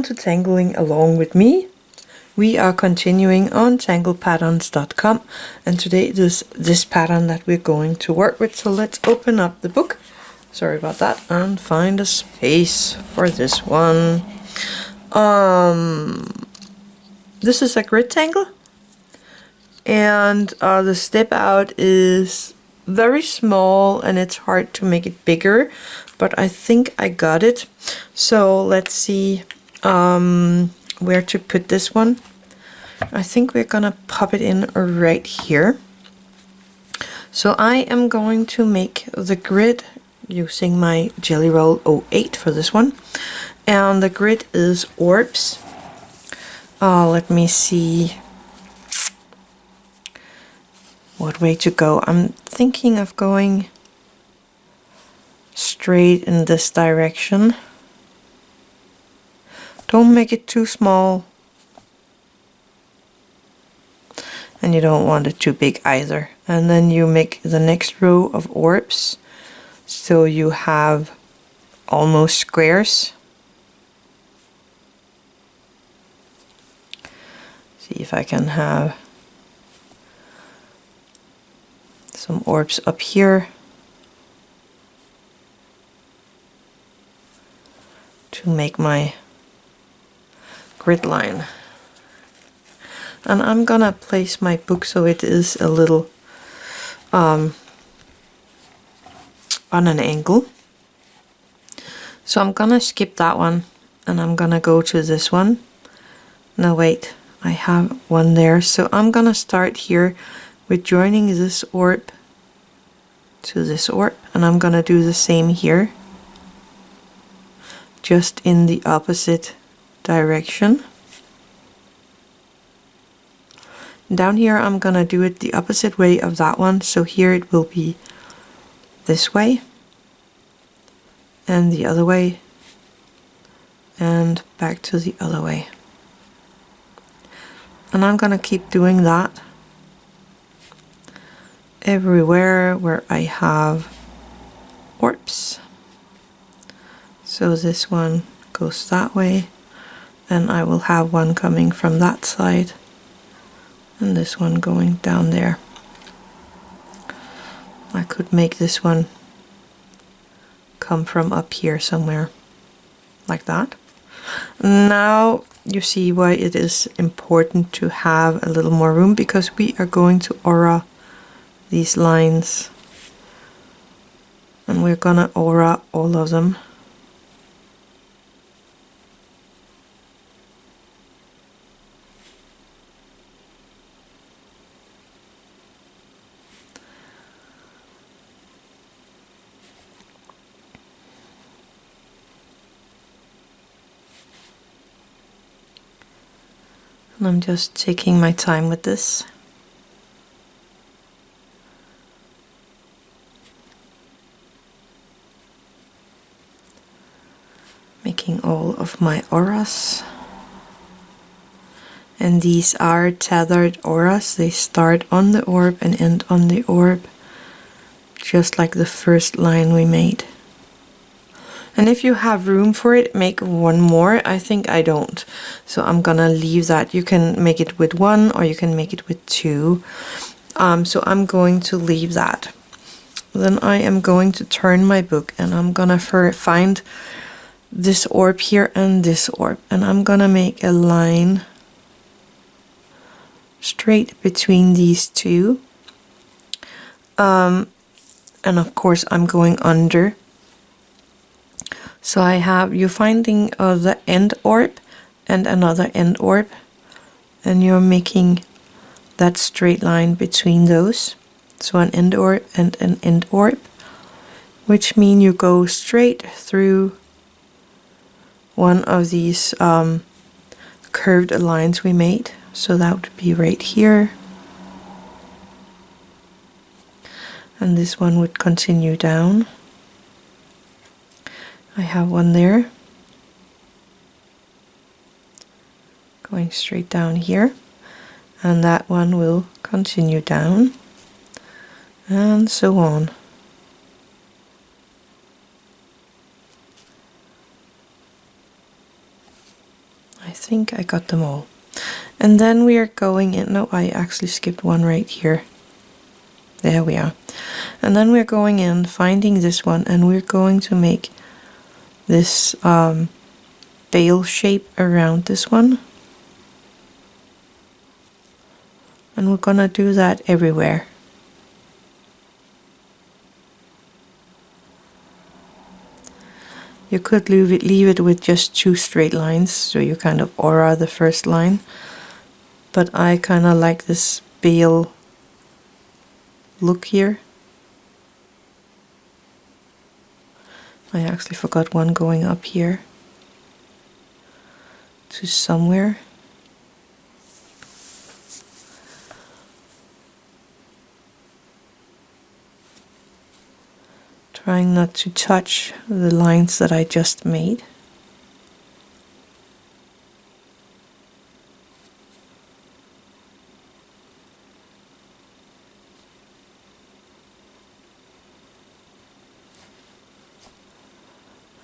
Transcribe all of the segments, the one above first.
to Tangling Along with me. We are continuing on tanglepatterns.com, and today it is this pattern that we're going to work with. So let's open up the book, sorry about that, and find a space for this one. This is a grid tangle, and the step out is very small and it's hard to make it bigger, but I think I got it. So let's see where to put this one. I think we're gonna pop it in right here. So I am going to make the grid using my Jelly Roll 08 for this one, and the grid is orbs. Let me see what way to go. I'm thinking of going straight in this direction. Don't make it too small, and you don't want it too big either. And then you make the next row of orbs, so you have almost squares. See if I can have some orbs up here to make my grid line. And I'm gonna place my book so it is a little on an angle. So I'm gonna skip that one and I'm gonna go to this one. No, wait, I have one there. So I'm gonna start here with joining this orb to this orb, and I'm gonna do the same here, just in the opposite direction. Down here I'm gonna do it the opposite way of that one, so here it will be this way and the other way and back to the other way. And I'm gonna keep doing that everywhere where I have orbs. So this one goes that way, and I will have one coming from that side and this one going down there. I could make this one come from up here somewhere like that. Now you see why it is important to have a little more room, because we are going to aura these lines, and we're gonna aura all of them. And I'm just taking my time with this. Making all of my auras. And these are tethered auras. They start on the orb and end on the orb, just like the first line we made. And if you have room for it, make one more. I think I don't, so I'm gonna leave that. You can make it with one or you can make it with two. So I'm going to leave that. Then I am going to turn my book, and I'm gonna find this orb here and this orb, and I'm gonna make a line straight between these two. And of course I'm going under. So I have you finding the end orb and another end orb, and you're making that straight line between those. So an end orb and an end orb, which mean you go straight through one of these curved lines we made. So that would be right here, and this one would continue down. I have one there going straight down here, and that one will continue down, and so on. I think I got them all. And then we are going in, no, I actually skipped one right here. There we are. And then we're going in, finding this one, and we're going to make this veil shape around this one. And we're gonna do that everywhere. You could leave it with just 2 straight lines, so you kind of aura the first line. But I kind of like this veil look here. I actually forgot one going up here to somewhere. Trying not to touch the lines that I just made.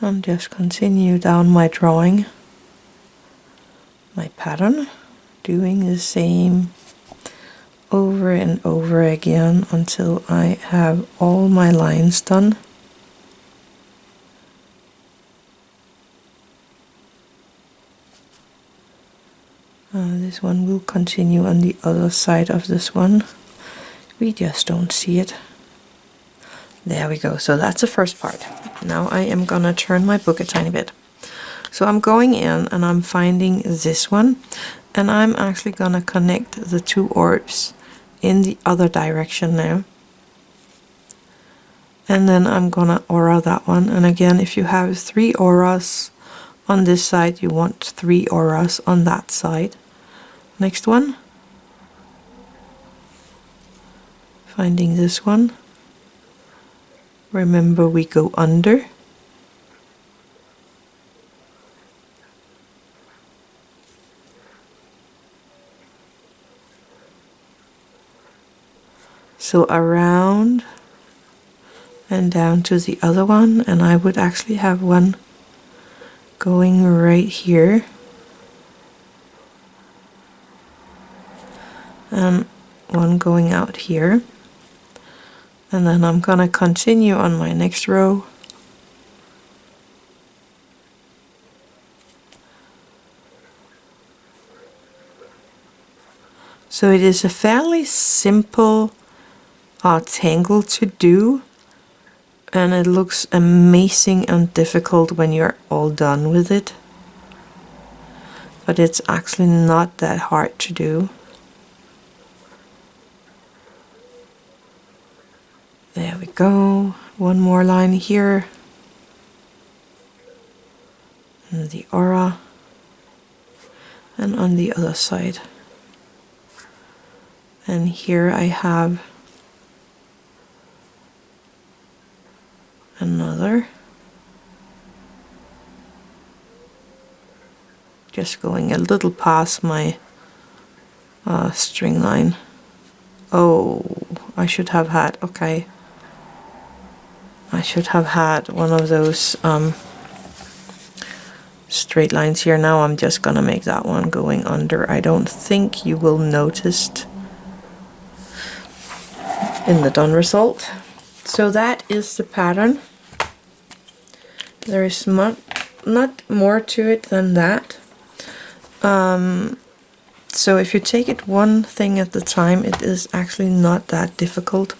And just continue down my drawing, my pattern, doing the same over and over again until I have all my lines done. This one will continue on the other side of this one. We just don't see it. There we go. So that's the first part. Now I am gonna turn my book a tiny bit. So I'm going in and I'm finding this one, and I'm actually gonna connect the 2 orbs in the other direction now. And then I'm gonna aura that one. And again, if you have 3 auras on this side, you want 3 auras on that side. Next one. Finding this one. Remember, we go under. So around and down to the other one, and I would actually have one going right here. And one going out here. And then I'm gonna continue on my next row. So it is a fairly simple tangle to do, and it looks amazing and difficult when you're all done with it. But it's actually not that hard to do. There we go. One more line here. And the aura. And on the other side. And here I have another. Just going a little past my string line. Oh, I should have had, okay. I should have had one of those straight lines here. Now I'm just gonna make that one going under. I don't think you will notice in the done result. So that is the pattern. There is not more to it than that. So if you take it one thing at a time, it is actually not that difficult.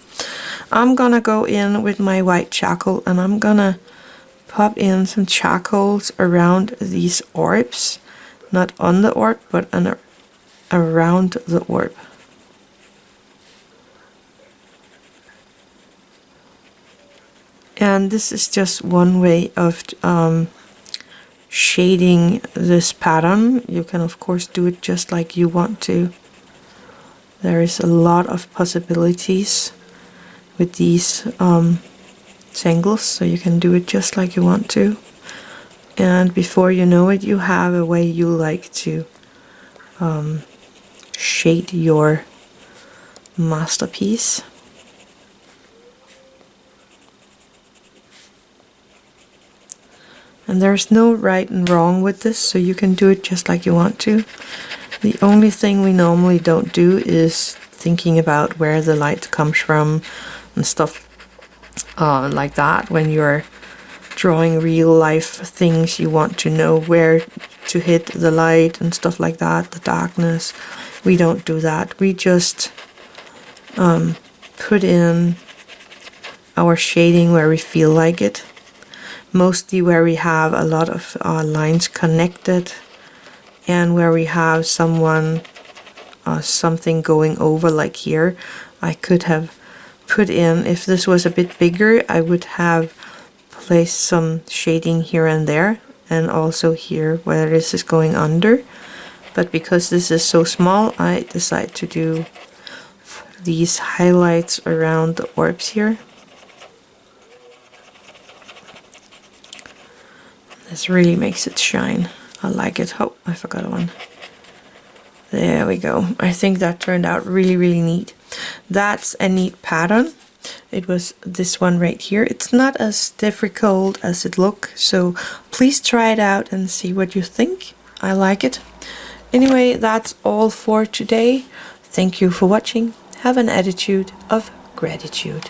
I'm gonna go in with my white charcoal and I'm gonna pop in some charcoals around these orbs, not on the orb, but around the orb. And this is just one way of shading this pattern. You can of course do it just like you want to. There is a lot of possibilities with these tangles, so you can do it just like you want to. And before you know it, you have a way you like to shade your masterpiece. And there's no right and wrong with this, so you can do it just like you want to. The only thing we normally don't do is thinking about where the light comes from and stuff like that. When you're drawing real life things, you want to know where to hit the light and stuff like that, the darkness. We don't do that. We just put in our shading where we feel like it. Mostly where we have a lot of lines connected and where we have something going over, like here. I could have put in, if this was a bit bigger, I would have placed some shading here and there, and also here where this is going under. But because this is so small, I decide to do these highlights around the orbs here. This really makes it shine. I like it. Oh, I forgot one. There we go. I think that turned out really, really neat. That's a neat pattern. It was this one right here. It's not as difficult as it looks, so please try it out and see what you think. I like it. Anyway, that's all for today. Thank you for watching. Have an attitude of gratitude.